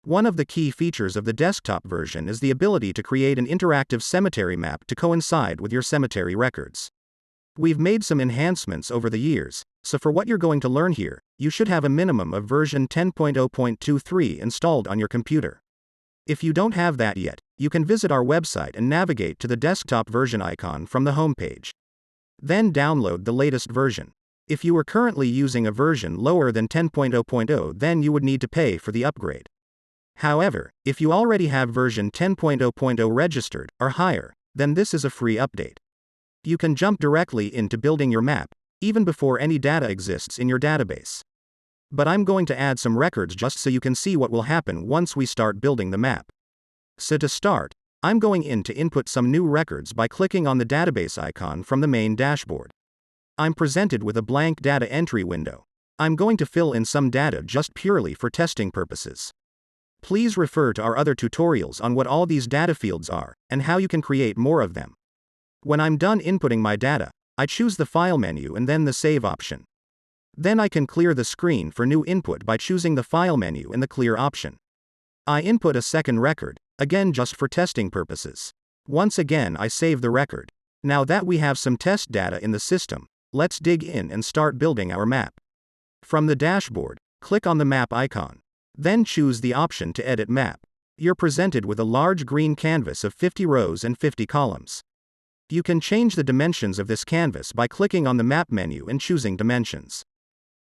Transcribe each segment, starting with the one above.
One of the key features of the desktop version is the ability to create an interactive cemetery map to coincide with your cemetery records. We've made some enhancements over the years, so for what you're going to learn here, you should have a minimum of version 10.0.23 installed on your computer. If you don't have that yet, you can visit our website and navigate to the desktop version icon from the homepage. Then download the latest version. If you are currently using a version lower than 10.0.0, then you would need to pay for the upgrade. However, if you already have version 10.0.0 registered, or higher, then this is a free update. You can jump directly into building your map, even before any data exists in your database. But I'm going to add some records just so you can see what will happen once we start building the map. So to start, I'm going in to input some new records by clicking on the database icon from the main dashboard. I'm presented with a blank data entry window. I'm going to fill in some data just purely for testing purposes. Please refer to our other tutorials on what all these data fields are, and how you can create more of them. When I'm done inputting my data, I choose the File menu and then the Save option. Then I can clear the screen for new input by choosing the File menu and the Clear option. I input a second record, again just for testing purposes. Once again I save the record. Now that we have some test data in the system, let's dig in and start building our map. From the dashboard, click on the map icon. Then choose the option to edit map. You're presented with a large green canvas of 50 rows and 50 columns. You can change the dimensions of this canvas by clicking on the map menu and choosing dimensions.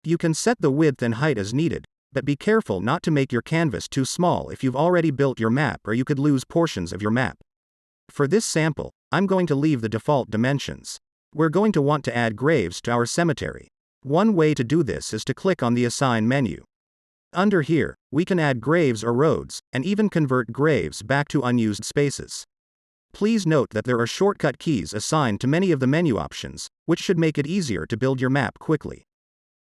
You can set the width and height as needed, but be careful not to make your canvas too small if you've already built your map, or you could lose portions of your map. For this sample, I'm going to leave the default dimensions. We're going to want to add graves to our cemetery. One way to do this is to click on the Assign menu. Under here, we can add graves or roads, and even convert graves back to unused spaces. Please note that there are shortcut keys assigned to many of the menu options, which should make it easier to build your map quickly.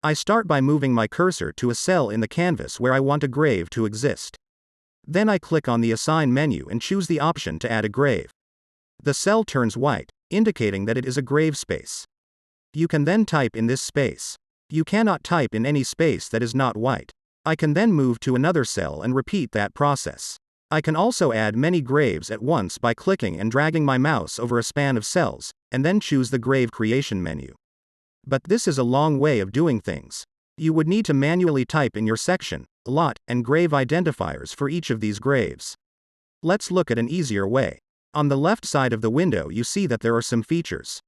I start by moving my cursor to a cell in the canvas where I want a grave to exist. Then I click on the Assign menu and choose the option to add a grave. The cell turns white, indicating that it is a grave space. You can then type in this space. You cannot type in any space that is not white. I can then move to another cell and repeat that process. I can also add many graves at once by clicking and dragging my mouse over a span of cells, and then choose the Grave Creation menu. But this is a long way of doing things. You would need to manually type in your section, lot, and grave identifiers for each of these graves. Let's look at an easier way. On the left side of the window you see that there are some features.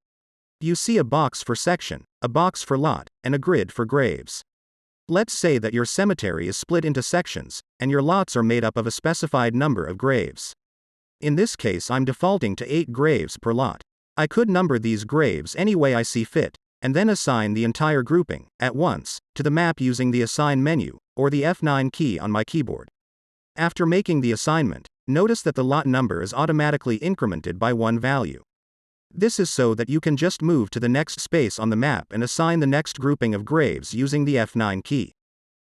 You see a box for section, a box for lot, and a grid for graves. Let's say that your cemetery is split into sections, and your lots are made up of a specified number of graves. In this case I'm defaulting to 8 graves per lot. I could number these graves any way I see fit, and then assign the entire grouping, at once, to the map using the Assign menu, or the F9 key on my keyboard. After making the assignment, notice that the lot number is automatically incremented by 1 value. This is so that you can just move to the next space on the map and assign the next grouping of graves using the F9 key.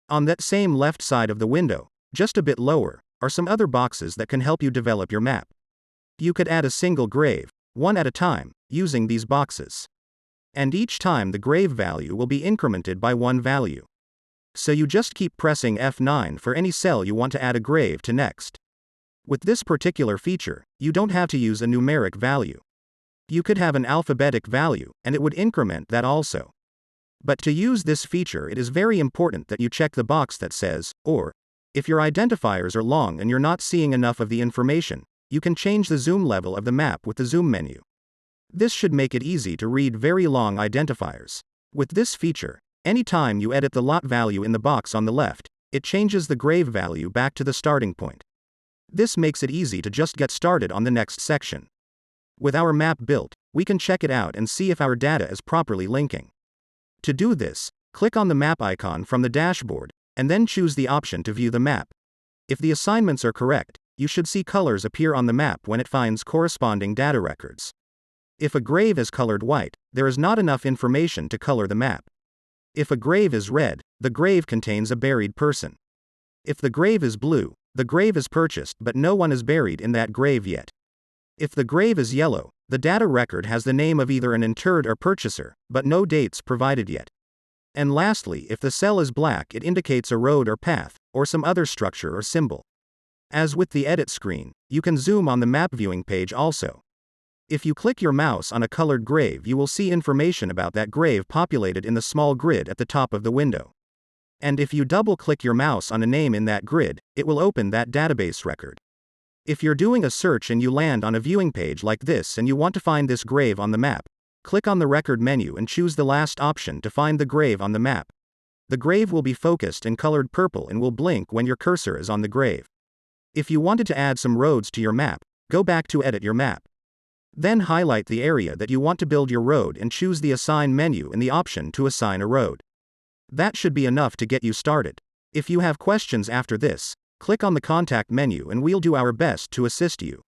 On that same left side of the window, just a bit lower, are some other boxes that can help you develop your map. You could add a single grave, one at a time, using these boxes. And each time the grave value will be incremented by 1 value. So you just keep pressing F9 for any cell you want to add a grave to next. With this particular feature, you don't have to use a numeric value. You could have an alphabetic value, and it would increment that also. But to use this feature it is very important that you check the box that says, or. If your identifiers are long and you're not seeing enough of the information, you can change the zoom level of the map with the zoom menu. This should make it easy to read very long identifiers. With this feature, anytime you edit the lot value in the box on the left, it changes the grave value back to the starting point. This makes it easy to just get started on the next section. With our map built, we can check it out and see if our data is properly linking. To do this, click on the map icon from the dashboard, and then choose the option to view the map. If the assignments are correct, you should see colors appear on the map when it finds corresponding data records. If a grave is colored white, there is not enough information to color the map. If a grave is red, the grave contains a buried person. If the grave is blue, the grave is purchased but no one is buried in that grave yet. If the grave is yellow, the data record has the name of either an interred or purchaser, but no dates provided yet. And lastly, if the cell is black, it indicates a road or path, or some other structure or symbol. As with the edit screen, you can zoom on the map viewing page also. If you click your mouse on a colored grave, you will see information about that grave populated in the small grid at the top of the window. And if you double-click your mouse on a name in that grid, it will open that database record. If you're doing a search and you land on a viewing page like this and you want to find this grave on the map, click on the record menu and choose the last option to find the grave on the map. The grave will be focused and colored purple and will blink when your cursor is on the grave. If you wanted to add some roads to your map, go back to Edit Your Map. Then highlight the area that you want to build your road and choose the Assign menu and the option to assign a road. That should be enough to get you started. If you have questions after this, click on the Contact menu and we'll do our best to assist you.